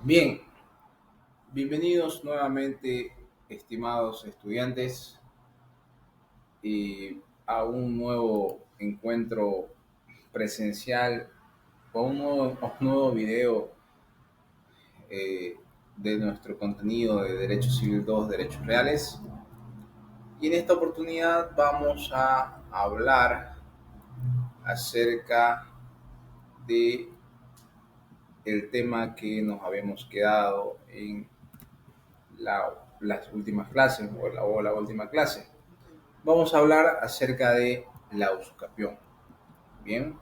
Bien, bienvenidos nuevamente, estimados estudiantes, a un nuevo encuentro presencial o un nuevo video de nuestro contenido de Derecho Civil 2, Derechos Reales. Y en esta oportunidad vamos a hablar acerca de el tema que nos habíamos quedado en las últimas clases o la última clase. Vamos a hablar acerca de la usucapión. Bien,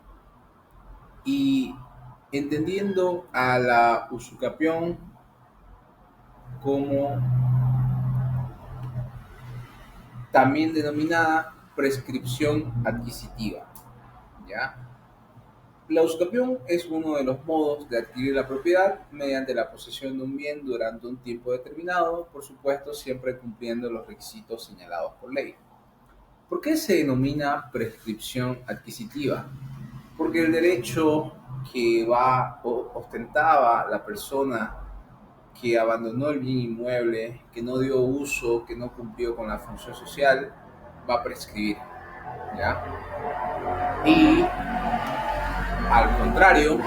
y entendiendo a la usucapión como también denominada prescripción adquisitiva. ¿Ya? La usucapión es uno de los modos de adquirir la propiedad mediante la posesión de un bien durante un tiempo determinado, por supuesto siempre cumpliendo los requisitos señalados por ley. ¿Por qué se denomina prescripción adquisitiva? Porque el derecho que ostentaba la persona que abandonó el bien inmueble, que no dio uso, que no cumplió con la función social, va a prescribir. ¿Ya? Y al contrario,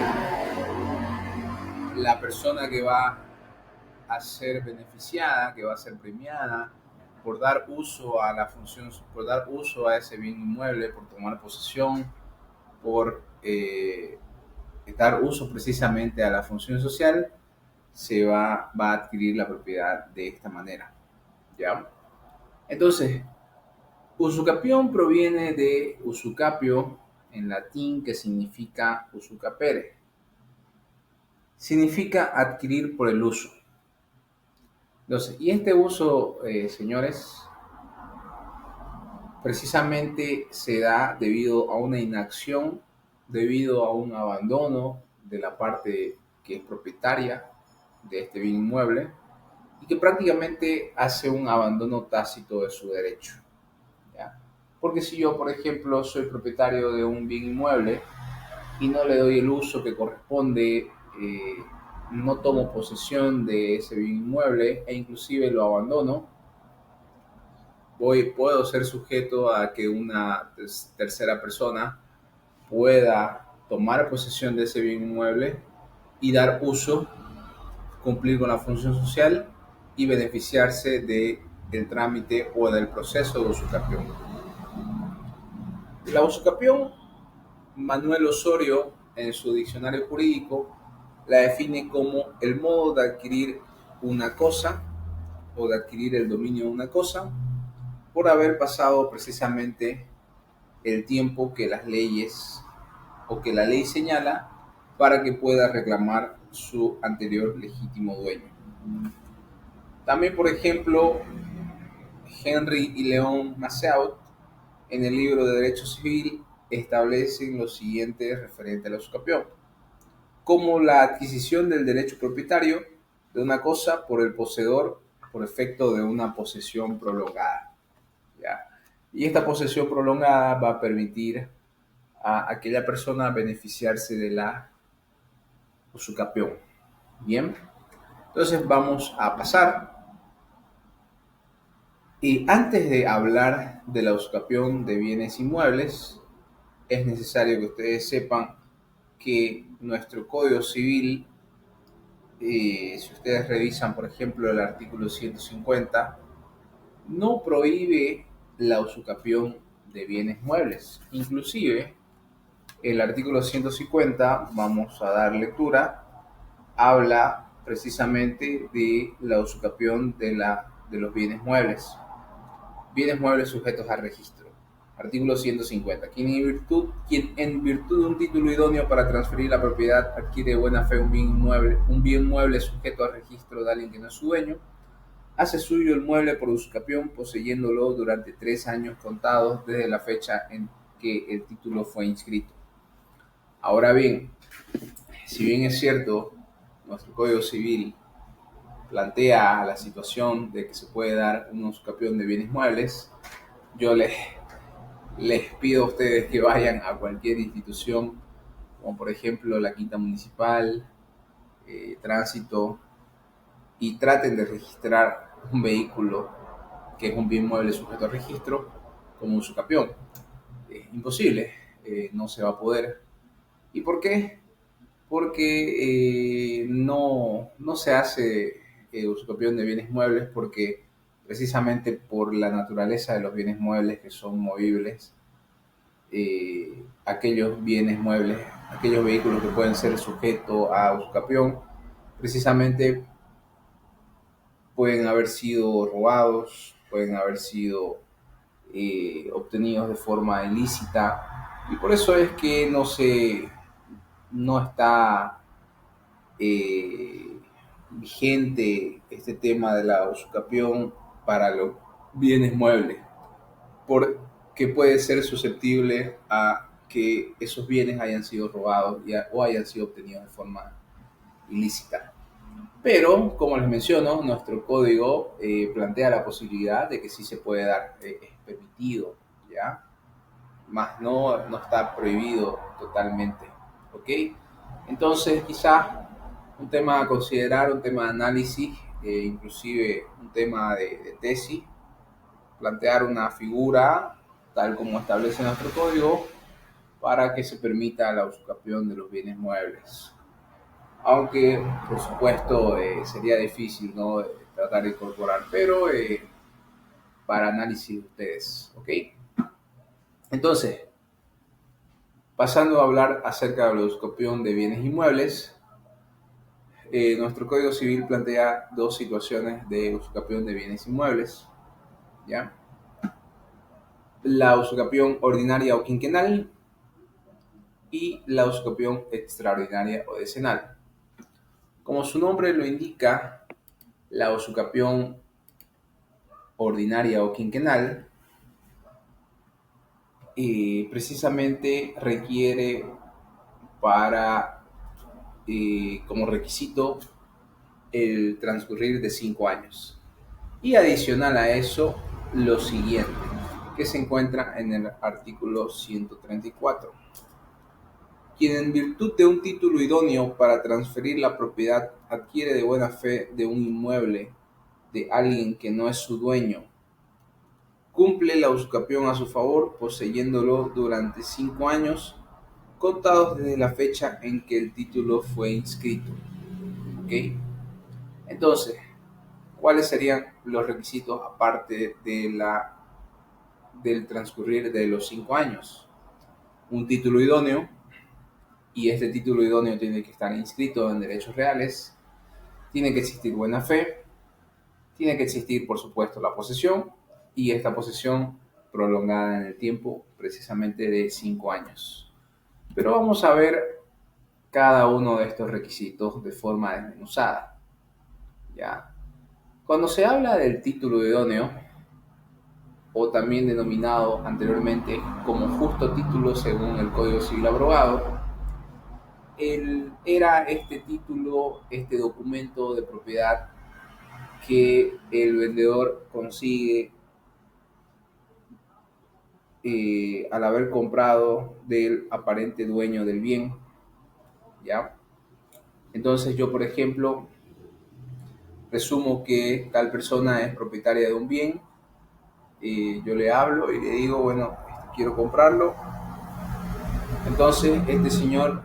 la persona que va a ser beneficiada, que va a ser premiada por dar uso a la función, por dar uso a ese bien inmueble, por tomar posesión, por dar uso precisamente a la función social, va a adquirir la propiedad de esta manera. ¿Ya? Entonces, usucapión proviene de usucapio en latín, que significa usucapere. Significa adquirir por el uso. Entonces, y este uso, señores, precisamente se da debido a una inacción, debido a un abandono de la parte que es propietaria de este bien inmueble y que prácticamente hace un abandono tácito de su derecho. ¿Ya? Porque si yo, por ejemplo, soy propietario de un bien inmueble y no le doy el uso que corresponde, no tomo posesión de ese bien inmueble e inclusive lo abandono, puedo ser sujeto a que una tercera persona pueda tomar posesión de ese bien inmueble y dar uso, cumplir con la función social y beneficiarse del trámite o del proceso de usucapión. La usucapión, Manuel Osorio, en su diccionario jurídico, la define como el modo de adquirir una cosa o de adquirir el dominio de una cosa por haber pasado precisamente el tiempo que las leyes o que la ley señala para que pueda reclamar su anterior legítimo dueño. También, por ejemplo, Henry y León Massaut, en el libro de Derecho Civil, establecen lo siguiente referente a la usucapión, como la adquisición del derecho propietario de una cosa por el poseedor por efecto de una posesión prolongada. ¿Ya? Y esta posesión prolongada va a permitir a aquella persona beneficiarse de la usucapión. Bien, entonces vamos a pasar. Y antes de hablar de la usucapión de bienes inmuebles, es necesario que ustedes sepan que nuestro Código Civil, si ustedes revisan, por ejemplo, el artículo 150, no prohíbe la usucapión de bienes muebles. Inclusive, el artículo 150, vamos a dar lectura, habla precisamente de la usucapión de los bienes muebles. Bienes muebles sujetos a registro. Artículo 150. Quien en virtud de un título idóneo para transferir la propiedad adquiere de buena fe un bien mueble sujeto a registro de alguien que no es su dueño, hace suyo el mueble por usucapión, poseyéndolo durante 3 años contados desde la fecha en que el título fue inscrito. Ahora bien, si bien es cierto, nuestro Código Civil plantea la situación de que se puede dar una usucapión de bienes muebles, yo les pido a ustedes que vayan a cualquier institución, como por ejemplo la Quinta Municipal, Tránsito, y traten de registrar un vehículo que es un bien mueble sujeto a registro como usucapión. Es imposible, no se va a poder. ¿Y por qué? Porque no se hace usucapión de bienes muebles porque precisamente por la naturaleza de los bienes muebles que son movibles, aquellos bienes muebles, aquellos vehículos que pueden ser sujetos a usucapión, precisamente pueden haber sido robados, pueden haber sido obtenidos de forma ilícita, y por eso es que no está vigente este tema de la usucapión para los bienes muebles, porque puede ser susceptible a que esos bienes hayan sido robados o hayan sido obtenidos de forma ilícita. Pero, como les menciono, nuestro código plantea la posibilidad de que sí se puede dar, es permitido, ¿ya? Más no está prohibido totalmente, ¿ok? Entonces, quizás un tema a considerar, un tema de análisis, inclusive un tema de tesis, plantear una figura tal como establece nuestro código para que se permita la usucapión de los bienes muebles. Aunque, por supuesto, sería difícil, ¿no?, tratar de incorporar, pero para análisis de ustedes, ¿ok? Entonces, pasando a hablar acerca de la usucapión de bienes inmuebles, nuestro Código Civil plantea dos situaciones de usucapión de bienes inmuebles, ¿ya? La usucapión ordinaria o quinquenal y la usucapión extraordinaria o decenal. Como su nombre lo indica, la usucapión ordinaria o quinquenal precisamente requiere para como requisito el transcurrir de 5 años. Y adicional a eso, lo siguiente, que se encuentra en el artículo 134. Quien en virtud de un título idóneo para transferir la propiedad adquiere de buena fe de un inmueble de alguien que no es su dueño, cumple la usucapión a su favor poseyéndolo durante 5 años contados desde la fecha en que el título fue inscrito. ¿Ok? Entonces, ¿cuáles serían los requisitos aparte del transcurrir de los 5 años? Un título idóneo, y este título idóneo tiene que estar inscrito en derechos reales, tiene que existir buena fe, tiene que existir, por supuesto, la posesión, y esta posesión prolongada en el tiempo, precisamente de 5 años. Pero vamos a ver cada uno de estos requisitos de forma desmenuzada, ¿ya? Cuando se habla del título idóneo, o también denominado anteriormente como justo título según el Código Civil abrogado, era este título, este documento de propiedad que el vendedor consigue al haber comprado del aparente dueño del bien, ¿ya? Entonces yo, por ejemplo, presumo que tal persona es propietaria de un bien, yo le hablo y le digo, bueno, quiero comprarlo. Entonces este señor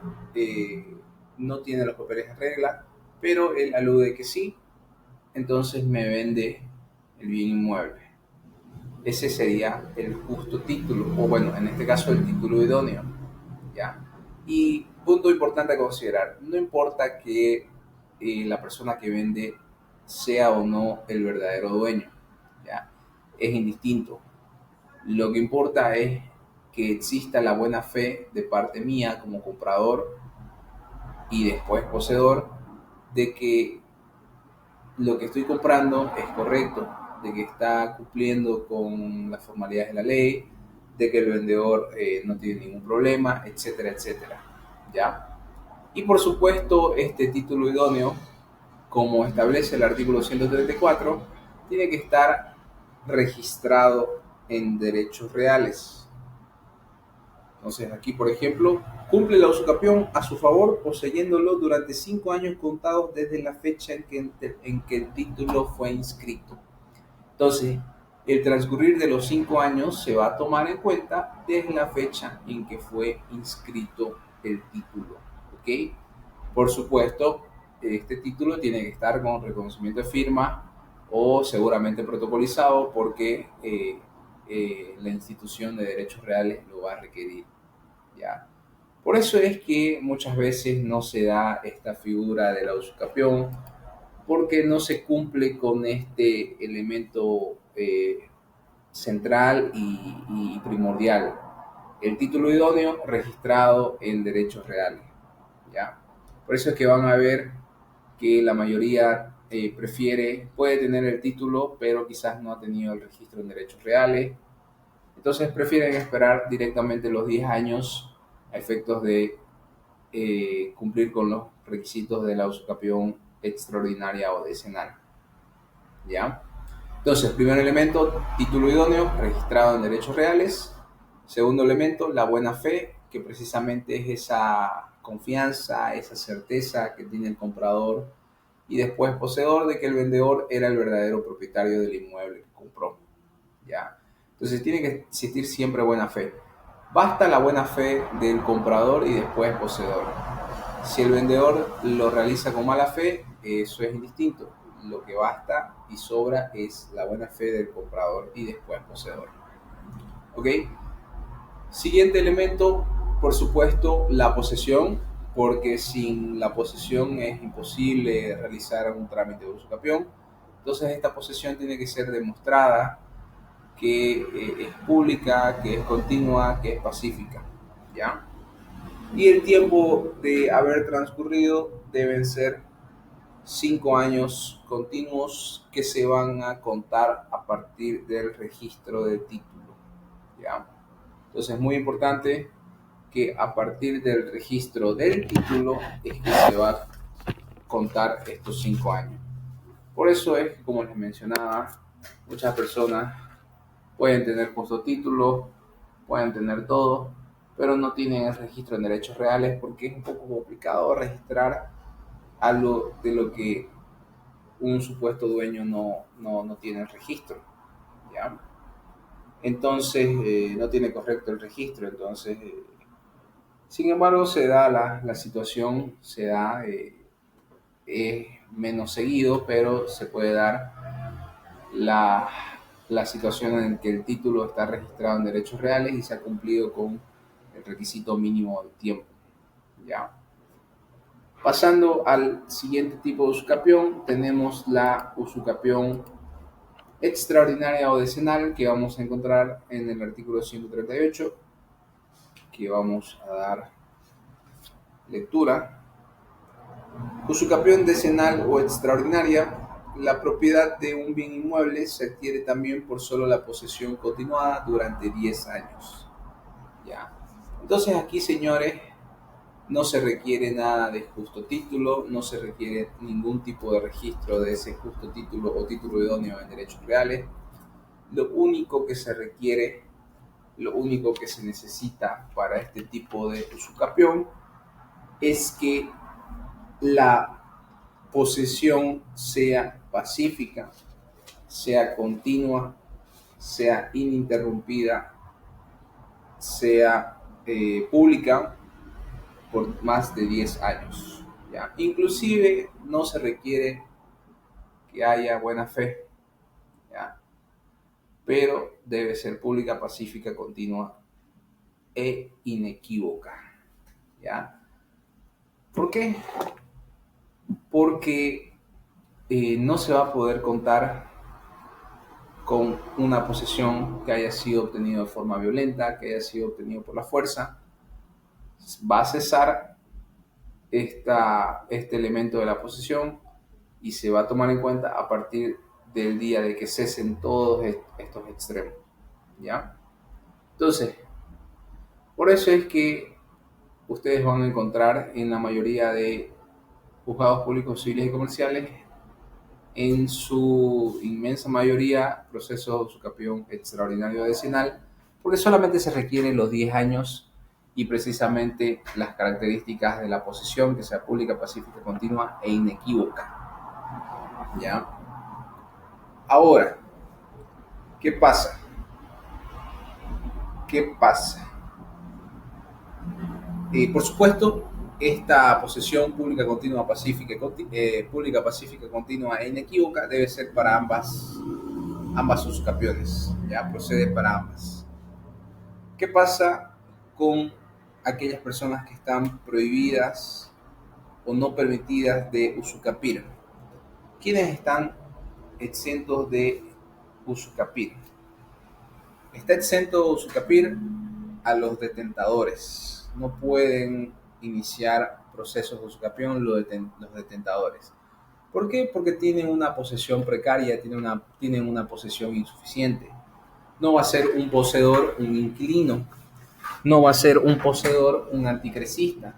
no tiene los papeles en regla, pero él alude que sí, entonces me vende el bien inmueble. Ese sería el justo título, o bueno, en este caso el título idóneo, ¿ya? Y punto importante a considerar, no importa que la persona que vende sea o no el verdadero dueño, ¿ya? Es indistinto. Lo que importa es que exista la buena fe de parte mía como comprador y después poseedor de que lo que estoy comprando es correcto, de que está cumpliendo con las formalidades de la ley, de que el vendedor no tiene ningún problema, etcétera, etcétera, ¿ya? Y por supuesto, este título idóneo, como establece el artículo 134, tiene que estar registrado en derechos reales. Entonces aquí, por ejemplo, cumple la usucapión a su favor poseyéndolo durante 5 años contados desde la fecha en que el título fue inscrito. Entonces, el transcurrir de los 5 años se va a tomar en cuenta desde la fecha en que fue inscrito el título. ¿Ok? Por supuesto, este título tiene que estar con reconocimiento de firma o seguramente protocolizado porque la institución de derechos reales lo va a requerir. ¿Ya? Por eso es que muchas veces no se da esta figura de la usucapión porque no se cumple con este elemento central y primordial, el título idóneo registrado en derechos reales. ¿Ya? Por eso es que van a ver que la mayoría puede tener el título, pero quizás no ha tenido el registro en derechos reales. Entonces prefieren esperar directamente los 10 años a efectos de cumplir con los requisitos de la usucapión extraordinaria o decenal. ¿Ya? Entonces, primer elemento, título idóneo, registrado en derechos reales. Segundo elemento, la buena fe, que precisamente es esa confianza, esa certeza que tiene el comprador y después poseedor de que el vendedor era el verdadero propietario del inmueble que compró. ¿Ya? Entonces tiene que existir siempre buena fe. Basta la buena fe del comprador y después poseedor. Si el vendedor lo realiza con mala fe, eso es indistinto. Lo que basta y sobra es la buena fe del comprador y después poseedor. ¿Ok? Siguiente elemento, por supuesto, la posesión, porque sin la posesión es imposible realizar un trámite de usucapión. Entonces esta posesión tiene que ser demostrada que es pública, que es continua, que es pacífica. ¿Ya? Y el tiempo de haber transcurrido deben ser 5 años continuos que se van a contar a partir del registro del título. ¿Ya? Entonces es muy importante que a partir del registro del título es que se va a contar estos 5 años. Por eso es que, como les mencionaba, muchas personas pueden tener título, pueden tener todo, pero no tienen el registro en derechos reales porque es un poco complicado registrar algo de lo que un supuesto dueño no tiene el registro. ¿Ya? Entonces, no tiene correcto el registro. Entonces, sin embargo, se da la situación, es menos seguido, pero se puede dar la, la situación en que el título está registrado en derechos reales y se ha cumplido con el requisito mínimo de tiempo. ¿Ya? Pasando al siguiente tipo de usucapión, tenemos la usucapión extraordinaria o decenal que vamos a encontrar en el artículo 138, que vamos a dar lectura. Usucapión decenal o extraordinaria. La propiedad de un bien inmueble se adquiere también por solo la posesión continuada durante 10 años. ¿Ya? Entonces aquí, señores, no se requiere nada de justo título, no se requiere ningún tipo de registro de ese justo título o título idóneo en derechos reales. Lo único que se requiere, lo único que se necesita para este tipo de usucapión es que la posesión sea pacífica, sea continua, sea ininterrumpida, sea pública por más de 10 años. ¿Ya? Inclusive no se requiere que haya buena fe, ¿ya? Pero debe ser pública, pacífica, continua e inequívoca. ¿Ya? ¿Por qué? Porque no se va a poder contar con una posesión que haya sido obtenida de forma violenta, que haya sido obtenida por la fuerza. Va a cesar este elemento de la posesión y se va a tomar en cuenta a partir del día de que cesen todos estos extremos. ¿Ya? Entonces, por eso es que ustedes van a encontrar en la mayoría de juzgados públicos civiles y comerciales, en su inmensa mayoría, procesos de usucapión extraordinario decenal, porque solamente se requieren los 10 años y precisamente las características de la posesión, que sea pública, pacífica, continua e inequívoca. ¿Ya? Ahora, ¿qué pasa? ¿Qué pasa? Por supuesto, esta posesión pública, continua, pacífica, pública, pacífica, continua e inequívoca debe ser para ambas usucapiones, ya procede para ambas. ¿Qué pasa con aquellas personas que están prohibidas o no permitidas de usucapir? ¿Quiénes están exentos de usucapir? Está exento de usucapir a los detentadores. No pueden iniciar procesos de usucapión los detentadores. ¿Por qué? Porque tienen una posesión precaria, tienen una posesión insuficiente. No va a ser un poseedor un inquilino, no va a ser un poseedor un anticrecista,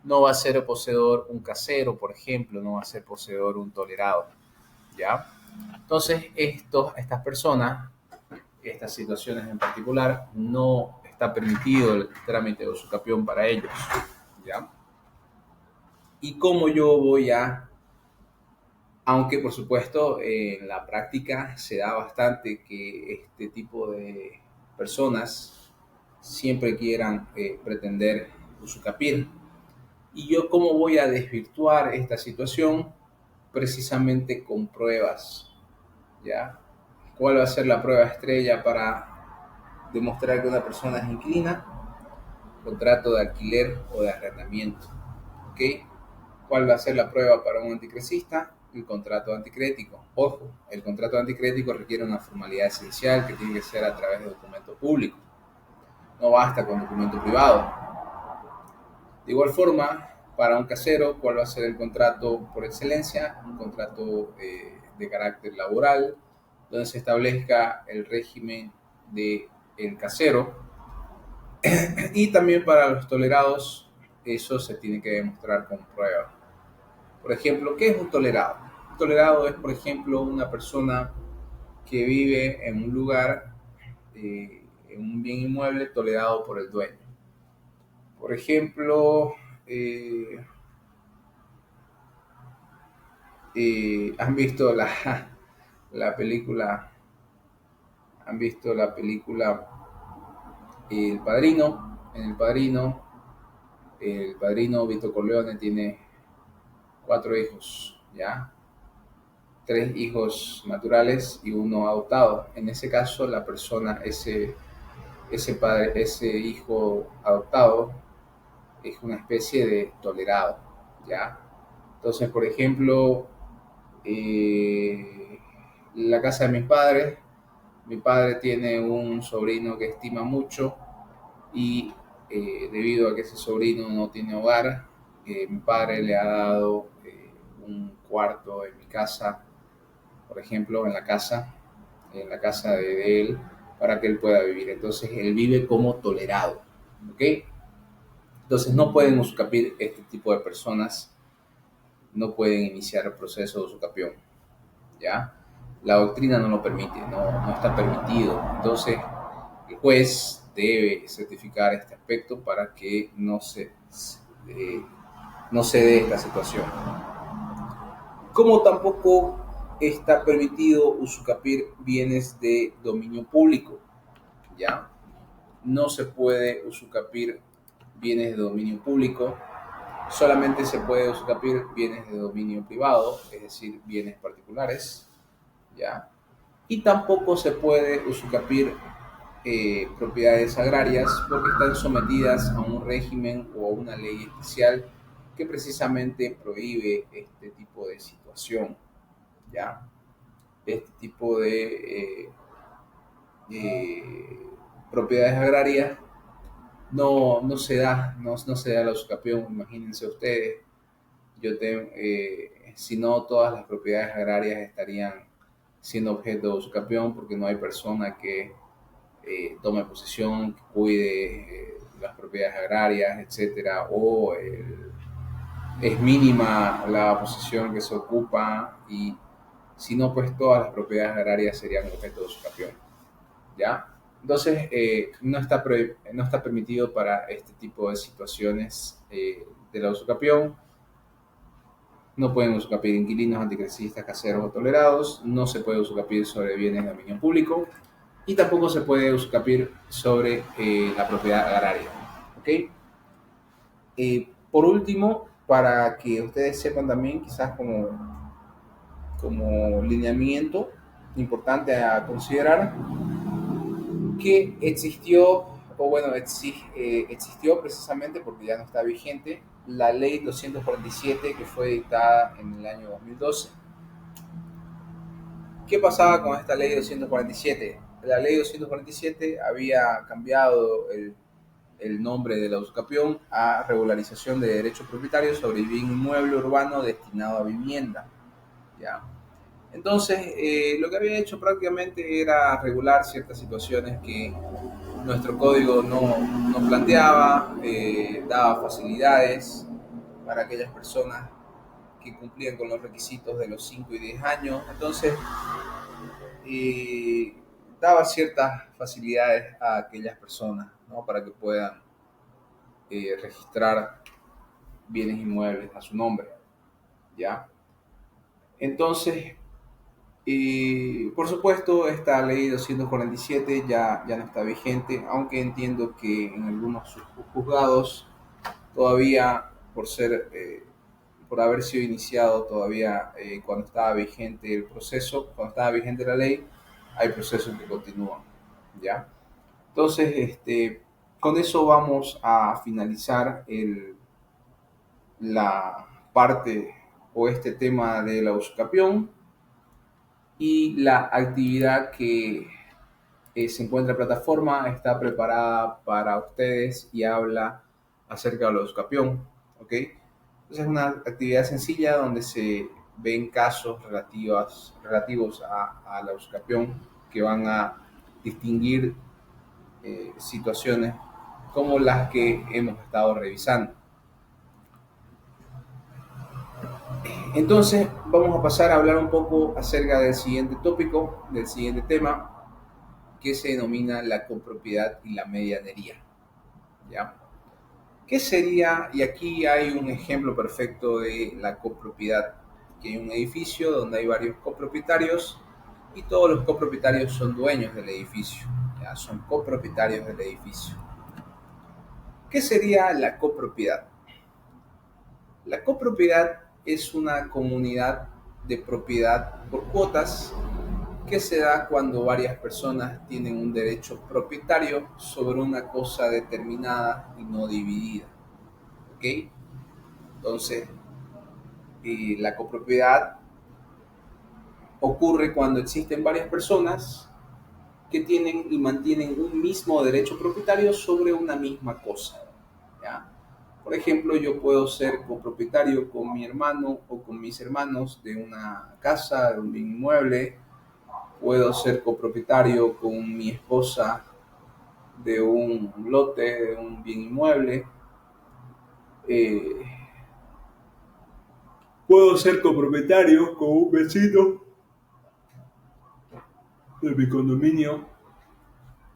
no va a ser poseedor un casero, por ejemplo, no va a ser poseedor un tolerado, ¿ya? Entonces, estas personas, estas situaciones en particular, no está permitido el trámite de usucapión para ellos, ¿ya? ¿Y cómo yo voy a, aunque por supuesto en la práctica se da bastante que este tipo de personas siempre quieran pretender usucapir? ¿Y yo cómo voy a desvirtuar esta situación? Precisamente con pruebas, ¿ya? ¿Cuál va a ser la prueba estrella para demostrar que una persona es inclina? Contrato de alquiler o de arrendamiento, ¿ok? ¿Cuál va a ser la prueba para un anticrecista? El contrato anticrético. Ojo, el contrato anticrético requiere una formalidad esencial que tiene que ser a través de documento público. No basta con documento privado. De igual forma, para un casero, ¿cuál va a ser el contrato por excelencia? Un contrato de carácter laboral, donde se establezca el régimen del casero. Y también para los tolerados, eso se tiene que demostrar con prueba. Por ejemplo, ¿qué es un tolerado? Un tolerado es, por ejemplo, una persona que vive en un lugar, en un bien inmueble tolerado por el dueño. Por ejemplo, han visto la película, han visto la película El Padrino. En el Padrino Vito Corleone tiene 4 hijos, ¿ya? 3 hijos naturales y uno adoptado. En ese caso, la persona, ese padre, ese hijo adoptado es una especie de tolerado, ¿ya? Entonces, por ejemplo, la casa de mis padres, mi padre tiene un sobrino que estima mucho y debido a que ese sobrino no tiene hogar, mi padre le ha dado un cuarto en mi casa, por ejemplo, en la casa de él, para que él pueda vivir. Entonces, él vive como tolerado, ¿ok? Entonces, no pueden usucapir este tipo de personas, no pueden iniciar el proceso de usucapión, ¿ya? La doctrina no lo permite, no está permitido. Entonces, el juez debe certificar este aspecto para que no se dé esta situación. Como tampoco está permitido usucapir bienes de dominio público, ¿ya? No se puede usucapir bienes de dominio público, solamente se puede usucapir bienes de dominio privado, es decir, bienes particulares, ¿ya? Y tampoco se puede usucapir propiedades agrarias porque están sometidas a un régimen o a una ley especial que precisamente prohíbe este tipo de situación, ¿ya? Este tipo de propiedades agrarias no se da, no se da la usucapión, imagínense ustedes, si no todas las propiedades agrarias estarían siendo objeto de usucapión porque no hay persona que tome posesión, que cuide las propiedades agrarias, etcétera, o es mínima la posesión que se ocupa y si no, pues todas las propiedades agrarias serían objeto de usucapión, ¿ya? Entonces, no está permitido para este tipo de situaciones de la usucapión. No pueden usucapiar inquilinos, anticresistas, caseros o tolerados. No se puede usucapiar sobre bienes de dominio público. Y tampoco se puede usucapiar sobre la propiedad agraria. ¿Ok? Por último, para que ustedes sepan también, quizás como lineamiento importante a considerar, que existió, o bueno, existió precisamente porque ya no está vigente, la ley 247 que fue dictada en el año 2012. ¿Qué pasaba con esta ley 247? La ley 247 había cambiado el nombre de la usucapión a regularización de derechos propietarios sobre bien inmueble urbano destinado a vivienda. ¿Ya? Entonces, lo que había hecho prácticamente era regular ciertas situaciones que nuestro código no planteaba, daba facilidades para aquellas personas que cumplían con los requisitos de los 5 y 10 años. Entonces, daba ciertas facilidades a aquellas personas, ¿no? Para que puedan registrar bienes inmuebles a su nombre, ¿ya? Entonces, por supuesto, esta ley 247 ya no está vigente, aunque entiendo que en algunos juzgados todavía, por haber sido iniciado todavía cuando estaba vigente el proceso, cuando estaba vigente la ley, hay procesos que continúan, ¿ya? Entonces, con eso vamos a finalizar la parte o este tema de la usucapión y la actividad que se encuentra en plataforma está preparada para ustedes y habla acerca de la usucapión, ¿ok? Entonces es una actividad sencilla donde se ven casos relativos a la usucapión que van a distinguir situaciones como las que hemos estado revisando. Entonces vamos a pasar a hablar un poco acerca del siguiente tópico, del siguiente tema, que se denomina la copropiedad y la medianería. ¿Ya? ¿Qué sería? Y aquí hay un ejemplo perfecto de la copropiedad, que hay un edificio donde hay varios copropietarios y todos los copropietarios son dueños del edificio, ¿ya? Son copropietarios del edificio. ¿Qué sería la copropiedad? La copropiedad es una comunidad de propiedad por cuotas que se da cuando varias personas tienen un derecho propietario sobre una cosa determinada y no dividida. ¿Ok? Entonces, la copropiedad ocurre cuando existen varias personas que tienen y mantienen un mismo derecho propietario sobre una misma cosa, ¿ya? Por ejemplo, yo puedo ser copropietario con mi hermano o con mis hermanos de una casa, de un bien inmueble. Puedo ser copropietario con mi esposa de un lote, de un bien inmueble. Eh, Puedo ser copropietario con un vecino de mi condominio,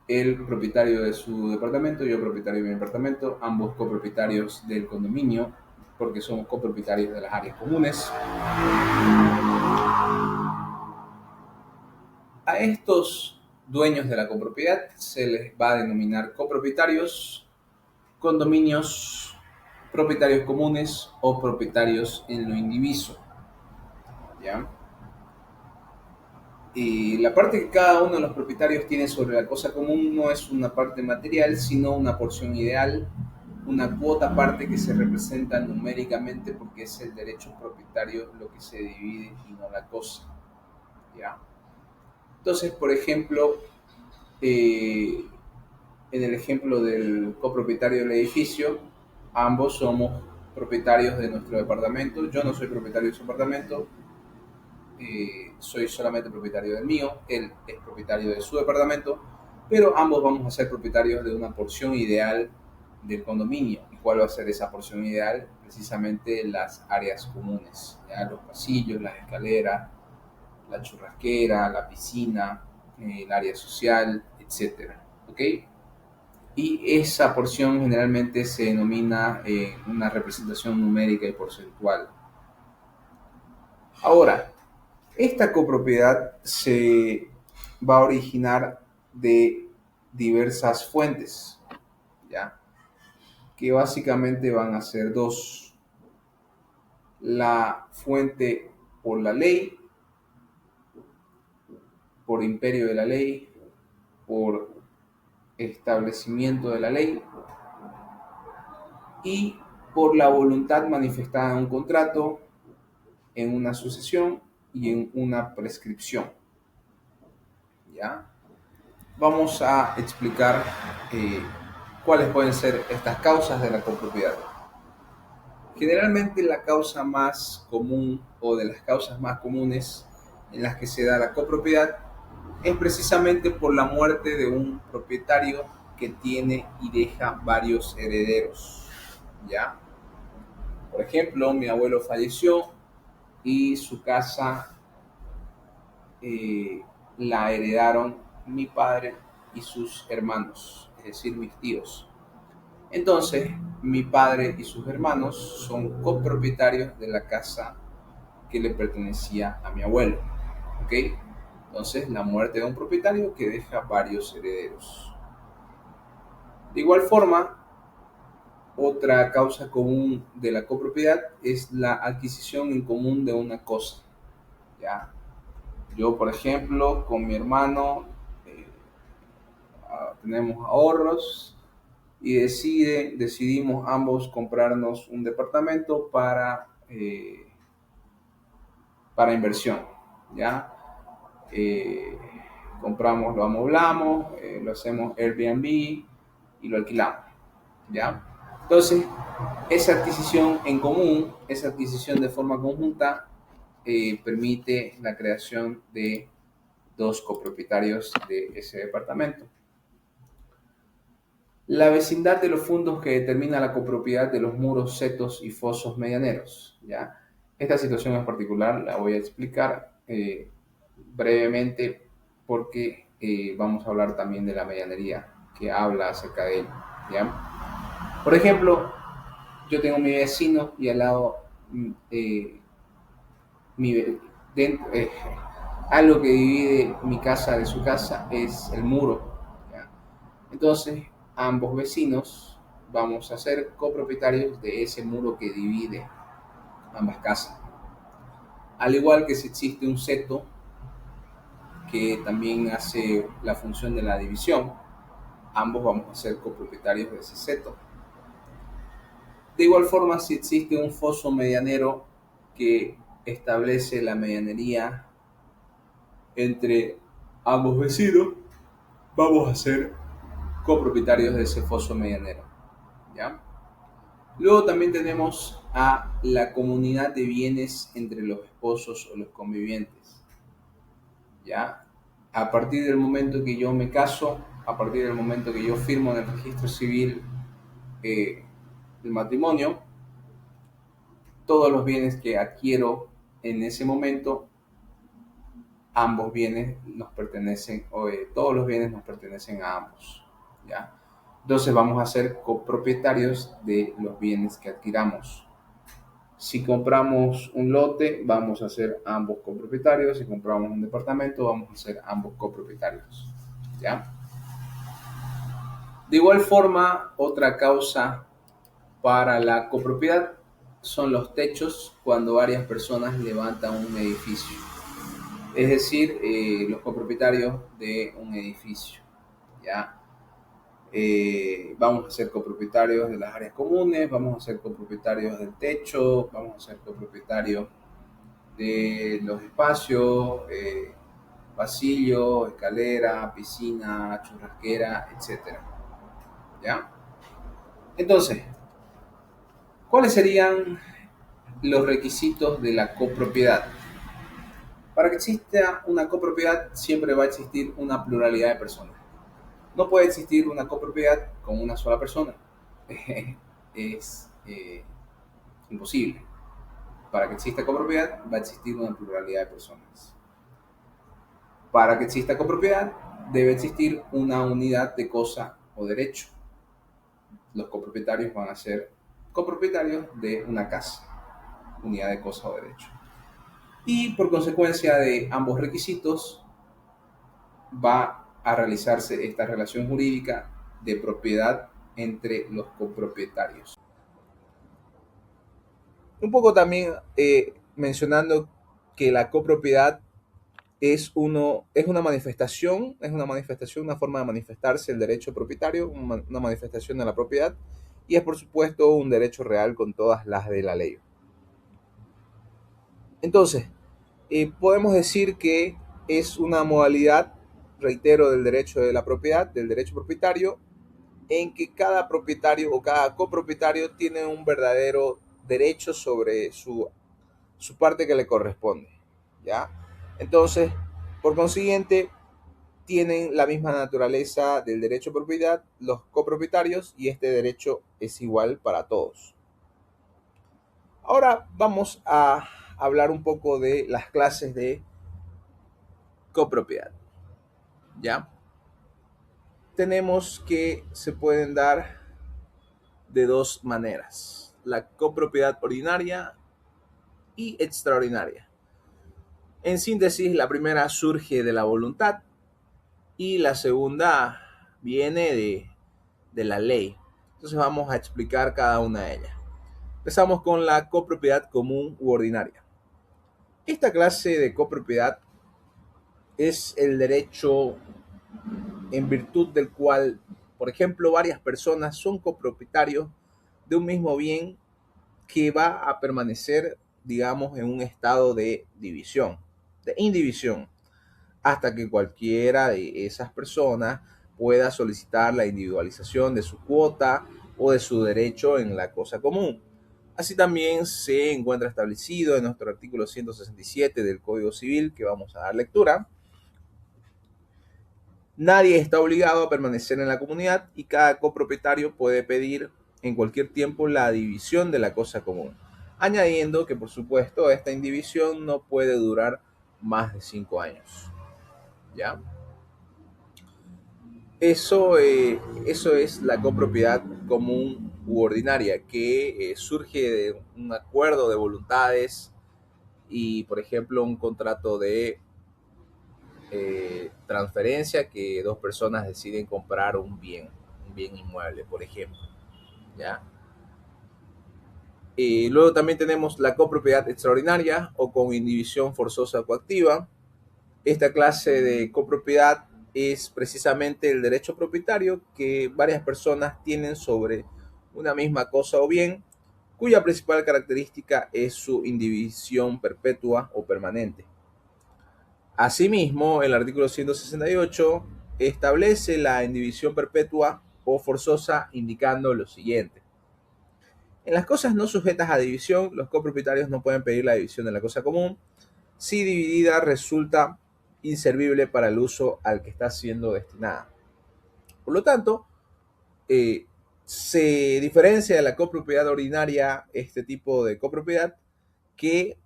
el propietario de su departamento, yo propietario de mi departamento, ambos copropietarios del condominio, porque somos copropietarios de las áreas comunes. A estos dueños de la copropiedad se les va a denominar copropietarios, condominios, propietarios comunes o propietarios en lo indiviso, ¿ya? Y la parte que cada uno de los propietarios tiene sobre la cosa común no es una parte material, sino una porción ideal, una cuota parte que se representa numéricamente porque es el derecho propietario lo que se divide y no la cosa, ¿ya? Entonces, por ejemplo, en el ejemplo del copropietario del edificio, ambos somos propietarios de nuestro departamento. Yo no soy propietario de su departamento, soy solamente propietario del mío, él es propietario de su departamento, pero ambos vamos a ser propietarios de una porción ideal del condominio. ¿Y cuál va a ser esa porción ideal? Precisamente las áreas comunes, ¿ya? Los pasillos, las escaleras, la churrasquera, la piscina, el área social, etcétera. ¿ok? Y esa porción generalmente se denomina una representación numérica y porcentual. Ahora, esta copropiedad se va a originar de diversas fuentes, ¿ya? Que básicamente van a ser dos. La fuente por la ley, por imperio de la ley, por establecimiento de la ley y por la voluntad manifestada en un contrato, en una sucesión y en una prescripción, ¿ya? Vamos a explicar eh, cuáles pueden ser estas causas de la copropiedad. Generalmente la causa más común o de las causas más comunes en las que se da la copropiedad es precisamente por la muerte de un propietario que tiene y deja varios herederos, ¿ya? Por ejemplo, mi abuelo falleció y su casa eh, la heredaron mi padre y sus hermanos, es decir, mis tíos. Entonces, mi padre y sus hermanos son copropietarios de la casa que le pertenecía a mi abuelo. ¿Ok? Entonces, la muerte de un propietario que deja varios herederos. De igual forma, otra causa común de la copropiedad es la adquisición en común de una cosa. ¿Ya? Yo, por ejemplo, con mi hermano eh, tenemos ahorros y decidimos ambos comprarnos un departamento para inversión. ¿Ya? Eh, Compramos, lo amoblamos, lo hacemos Airbnb y lo alquilamos. ¿Ya? Entonces, esa adquisición en común, esa adquisición de forma conjunta, permite la creación de dos copropietarios de ese departamento. La vecindad de los fondos que determina la copropiedad de los muros, setos y fosos medianeros. ¿Ya? Esta situación en particular la voy a explicar brevemente porque vamos a hablar también de la medianería que habla acerca de ello. ¿Ya? Por ejemplo, yo tengo mi vecino y al lado mi, dentro, algo que divide mi casa de su casa es el muro. ¿Ya? Entonces, ambos vecinos vamos a ser copropietarios de ese muro que divide ambas casas. Al igual que si existe un seto que también hace la función de la división, ambos vamos a ser copropietarios de ese seto. De igual forma, si existe un foso medianero que establece la medianería entre ambos vecinos, vamos a ser copropietarios de ese foso medianero. ¿Ya? Luego también tenemos a la comunidad de bienes entre los esposos o los convivientes. ¿Ya? A partir del momento que yo me caso, a partir del momento que yo firmo en el registro civil el matrimonio, todos los bienes que adquiero en ese momento, ambos bienes nos pertenecen, todos los bienes nos pertenecen a ambos. ¿Ya? Entonces vamos a ser copropietarios de los bienes que adquiramos. Si compramos un lote, vamos a ser ambos copropietarios. Si compramos un departamento, vamos a ser ambos copropietarios. ¿Ya? De igual forma, otra causa para la copropiedad son los techos cuando varias personas levantan un edificio. Es decir, los copropietarios de un edificio. ¿Ya? Vamos a ser copropietarios de las áreas comunes, vamos a ser copropietarios del techo, vamos a ser copropietarios de los espacios, pasillo, escalera, piscina, churrasquera, etc. ¿Ya? Entonces, ¿cuáles serían los requisitos de la copropiedad? Para que exista una copropiedad siempre va a existir una pluralidad de personas. No puede existir una copropiedad con una sola persona. Es imposible. Para que exista copropiedad va a existir una pluralidad de personas. Para que exista copropiedad debe existir una unidad de cosa o derecho. Los copropietarios van a ser copropietarios de una casa, unidad de cosa o derecho. Y por consecuencia de ambos requisitos va a realizarse esta relación jurídica de propiedad entre los copropietarios. Un poco también mencionando que la copropiedad es una manifestación, una forma de manifestarse el derecho propietario, una manifestación de la propiedad, y es por supuesto un derecho real con todas las de la ley. Entonces, podemos decir que es una modalidad, reitero, del derecho de la propiedad, del derecho propietario, en que cada propietario o cada copropietario tiene un verdadero derecho sobre su parte que le corresponde, ¿ya? Entonces, por consiguiente, tienen la misma naturaleza del derecho de propiedad los copropietarios y este derecho es igual para todos. Ahora vamos a hablar un poco de las clases de copropiedad, ¿ya? Tenemos que se pueden dar de dos maneras: la copropiedad ordinaria y extraordinaria. En síntesis, la primera surge de la voluntad y la segunda viene de la ley. Entonces vamos a explicar cada una de ellas. Empezamos con la copropiedad común u ordinaria. Esta clase de copropiedad es el derecho en virtud del cual, por ejemplo, varias personas son copropietarios de un mismo bien que va a permanecer, digamos, en un estado de división, de indivisión, hasta que cualquiera de esas personas pueda solicitar la individualización de su cuota o de su derecho en la cosa común. Así también se encuentra establecido en nuestro artículo 167 del Código Civil, que vamos a dar lectura. Nadie está obligado a permanecer en la comunidad y cada copropietario puede pedir en cualquier tiempo la división de la cosa común, añadiendo que por supuesto esta indivisión no puede durar más de 5 años. ¿Ya? Eso es la copropiedad común u ordinaria, que surge de un acuerdo de voluntades y, por ejemplo, un contrato de transferencia que dos personas deciden comprar un bien inmueble, por ejemplo. ¿Ya? Luego también tenemos la copropiedad extraordinaria o con indivisión forzosa o coactiva. Esta clase de copropiedad es precisamente el derecho propietario que varias personas tienen sobre una misma cosa o bien, cuya principal característica es su indivisión perpetua o permanente. Asimismo, el artículo 168 establece la indivisión perpetua o forzosa, indicando lo siguiente: en las cosas no sujetas a división, los copropietarios no pueden pedir la división de la cosa común si dividida resulta inservible para el uso al que está siendo destinada. Por lo tanto, se diferencia de la copropiedad ordinaria este tipo de copropiedad que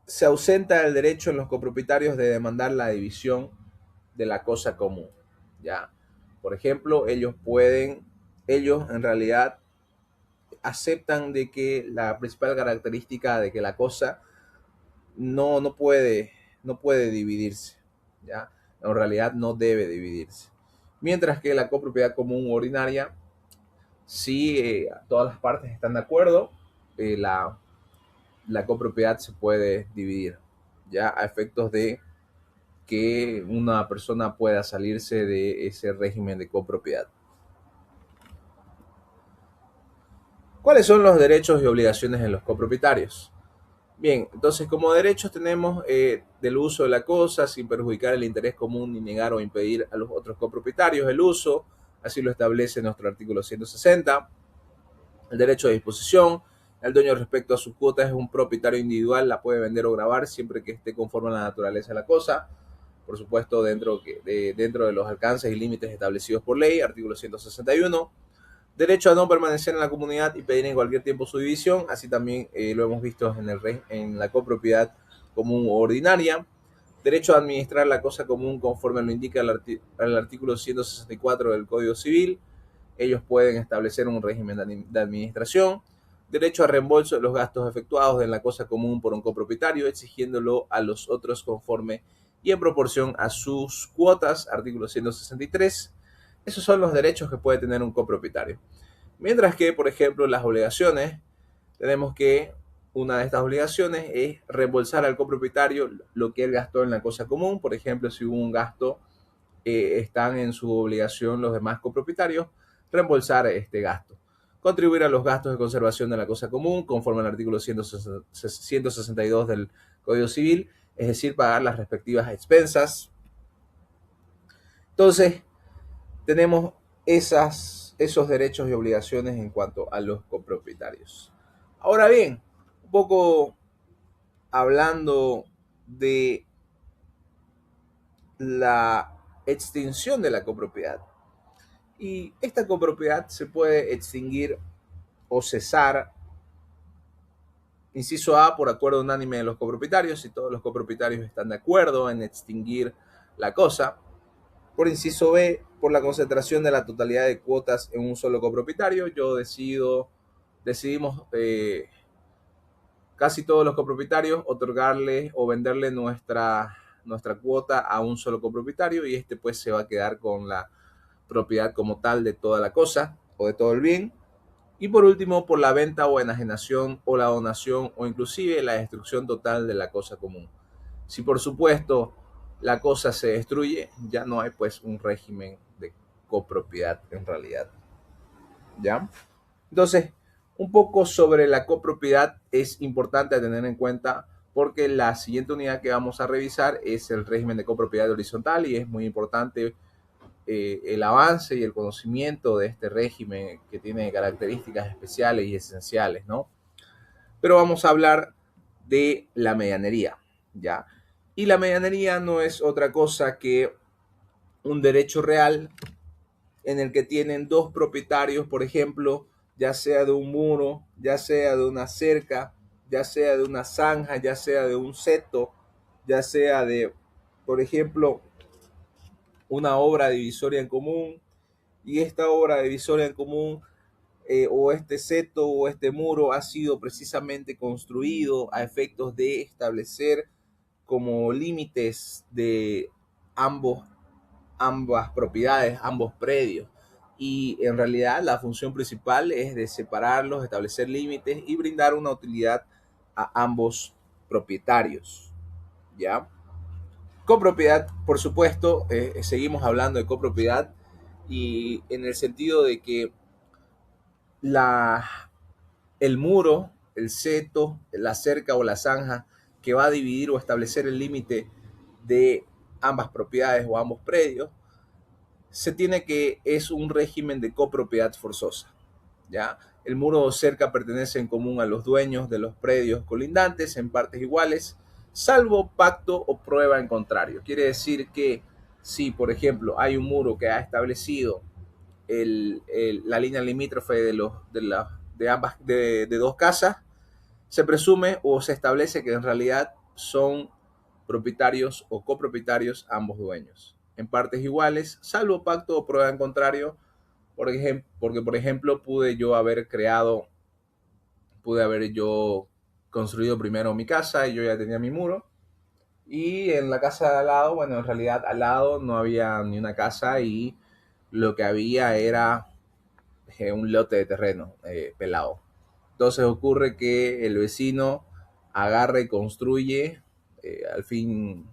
se ausenta el derecho en los copropietarios de demandar la división de la cosa común. ¿Ya? Por ejemplo, ellos en realidad aceptan de que la principal característica de que la cosa no puede dividirse, ¿ya? En realidad no debe dividirse. Mientras que la copropiedad común u ordinaria, si todas las partes están de acuerdo, la copropiedad se puede dividir, ya a efectos de que una persona pueda salirse de ese régimen de copropiedad. ¿Cuáles son los derechos y obligaciones de los copropietarios? Bien, entonces como derechos tenemos del uso de la cosa sin perjudicar el interés común ni negar o impedir a los otros copropietarios el uso, así lo establece nuestro artículo 160. El derecho de disposición: el dueño respecto a su cuota es un propietario individual, la puede vender o gravar siempre que esté conforme a la naturaleza de la cosa, por supuesto dentro de los alcances y límites establecidos por ley, artículo 161. Derecho a no permanecer en la comunidad y pedir en cualquier tiempo su división, así también lo hemos visto en la copropiedad común o ordinaria. Derecho a administrar la cosa común conforme lo indica el artículo 164 del Código Civil. Ellos pueden establecer un régimen de administración. Derecho a reembolso de los gastos efectuados en la cosa común por un copropietario, exigiéndolo a los otros conforme y en proporción a sus cuotas, artículo 163. Esos son los derechos que puede tener un copropietario. Mientras que, por ejemplo, las obligaciones, tenemos que una de estas obligaciones es reembolsar al copropietario lo que él gastó en la cosa común. Por ejemplo, si hubo un gasto, están en su obligación los demás copropietarios reembolsar este gasto. Contribuir a los gastos de conservación de la cosa común conforme al artículo 162 del Código Civil, es decir, pagar las respectivas expensas. Entonces, tenemos esos derechos y obligaciones en cuanto a los copropietarios. Ahora bien, un poco hablando de la extinción de la copropiedad. Y esta copropiedad se puede extinguir o cesar, inciso A, por acuerdo unánime de los copropietarios, si todos los copropietarios están de acuerdo en extinguir la cosa. Por inciso B, por la concentración de la totalidad de cuotas en un solo copropietario. Decidimos casi todos los copropietarios otorgarle o venderle nuestra cuota a un solo copropietario y este pues se va a quedar con la propiedad como tal de toda la cosa o de todo el bien. Y por último, por la venta o enajenación o la donación o inclusive la destrucción total de la cosa común. Si por supuesto la cosa se destruye, ya no hay pues un régimen de copropiedad en realidad. ¿Ya? Entonces, un poco sobre la copropiedad es importante tener en cuenta porque la siguiente unidad que vamos a revisar es el régimen de copropiedad horizontal y es muy importante el avance y el conocimiento de este régimen que tiene características especiales y esenciales, ¿no? Pero vamos a hablar de la medianería, ¿ya? Y la medianería no es otra cosa que un derecho real en el que tienen dos propietarios, por ejemplo, ya sea de un muro, ya sea de una cerca, ya sea de una zanja, ya sea de un seto, ya sea de, por ejemplo, una obra divisoria en común, y esta obra divisoria en común o este seto o este muro ha sido precisamente construido a efectos de establecer como límites de ambas propiedades, ambos predios. Y en realidad la función principal es de separarlos, establecer límites y brindar una utilidad a ambos propietarios. ¿Ya? Copropiedad, por supuesto, seguimos hablando de copropiedad y en el sentido de que la, el muro, el seto, la cerca o la zanja que va a dividir o establecer el límite de ambas propiedades o ambos predios, se tiene que es un régimen de copropiedad forzosa. ¿Ya? El muro o cerca pertenece en común a los dueños de los predios colindantes en partes iguales, salvo pacto o prueba en contrario. Quiere decir que si, por ejemplo, hay un muro que ha establecido la línea limítrofe de dos casas, se presume o se establece que en realidad son propietarios o copropietarios ambos dueños, en partes iguales, salvo pacto o prueba en contrario, porque por ejemplo pude haber yo construido primero mi casa y yo ya tenía mi muro, y en la casa de al lado, bueno, en realidad al lado no había ni una casa y lo que había era un lote de terreno pelado. Entonces ocurre que el vecino agarra y construye, al fin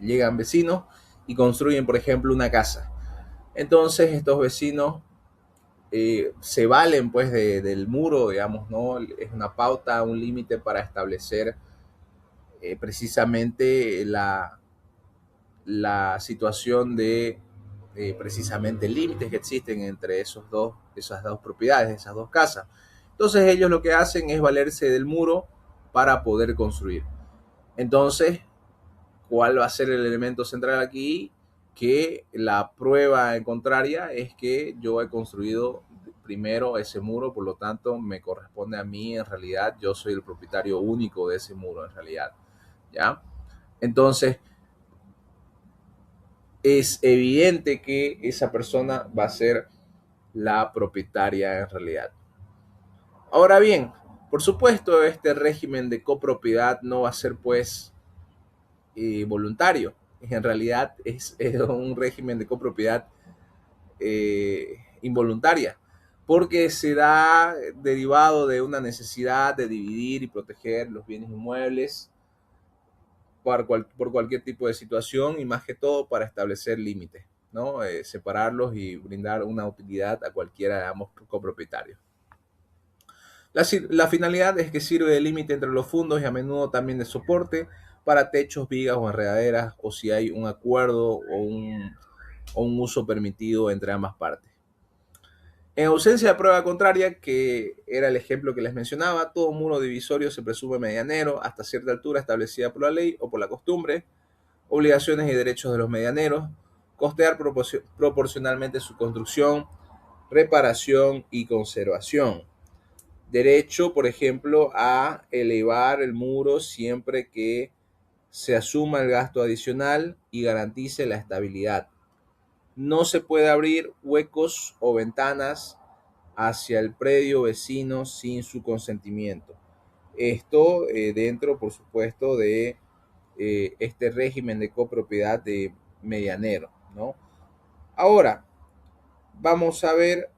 llegan vecinos y construyen, por ejemplo, una casa. Entonces estos vecinos se valen pues del muro, digamos, ¿no? Es una pauta, un límite para establecer precisamente la situación de precisamente límites que existen entre esas dos propiedades, esas dos casas. Entonces ellos lo que hacen es valerse del muro para poder construir. Entonces, ¿cuál va a ser el elemento central aquí? Que la prueba en contraria es que yo he construido primero ese muro, por lo tanto me corresponde a mí en realidad, yo soy el propietario único de ese muro en realidad, ¿ya? Entonces, es evidente que esa persona va a ser la propietaria en realidad. Ahora bien, por supuesto, este régimen de copropiedad no va a ser pues voluntario. En realidad es un régimen de copropiedad involuntaria, porque se da derivado de una necesidad de dividir y proteger los bienes inmuebles por cualquier tipo de situación y más que todo para establecer límites, ¿no? Separarlos y brindar una utilidad a cualquiera de ambos copropietarios. La finalidad es que sirve de límite entre los fondos y a menudo también de soporte para techos, vigas o enredaderas o si hay un acuerdo o un uso permitido entre ambas partes. En ausencia de prueba contraria, que era el ejemplo que les mencionaba, todo muro divisorio se presume medianero hasta cierta altura establecida por la ley o por la costumbre, obligaciones y derechos de los medianeros, costear proporcionalmente su construcción, reparación y conservación. Derecho, por ejemplo, a elevar el muro siempre que se asuma el gasto adicional y garantice la estabilidad. No se puede abrir huecos o ventanas hacia el predio vecino sin su consentimiento. Esto dentro, por supuesto, de este régimen de copropiedad de medianero, ¿no? Ahora, vamos a ver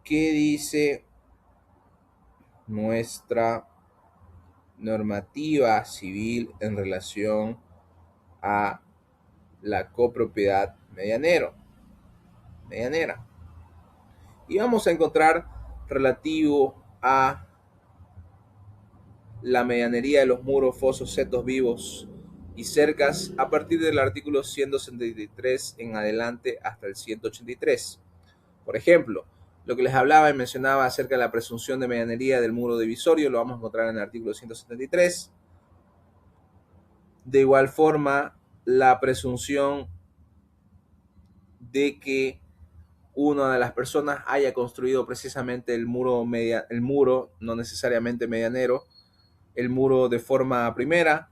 qué dice nuestra normativa civil en relación a la copropiedad medianera. Y vamos a encontrar relativo a la medianería de los muros, fosos, setos vivos y cercas a partir del artículo 163 en adelante hasta el 183. Por ejemplo, lo que les hablaba y mencionaba acerca de la presunción de medianería del muro divisorio lo vamos a encontrar en el artículo 173. De igual forma, la presunción de que una de las personas haya construido precisamente el muro no necesariamente medianero, el muro de forma primera,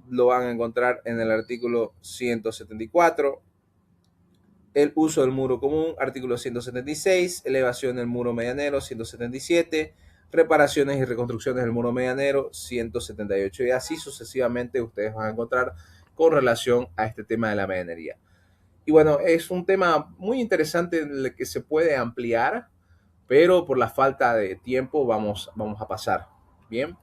lo van a encontrar en el artículo 174. El uso del muro común, artículo 176. Elevación del muro medianero, 177. Reparaciones y reconstrucciones del muro medianero, 178. Y así sucesivamente ustedes van a encontrar con relación a este tema de la medianería. Y bueno, es un tema muy interesante en el que se puede ampliar, pero por la falta de tiempo vamos a pasar. Bien.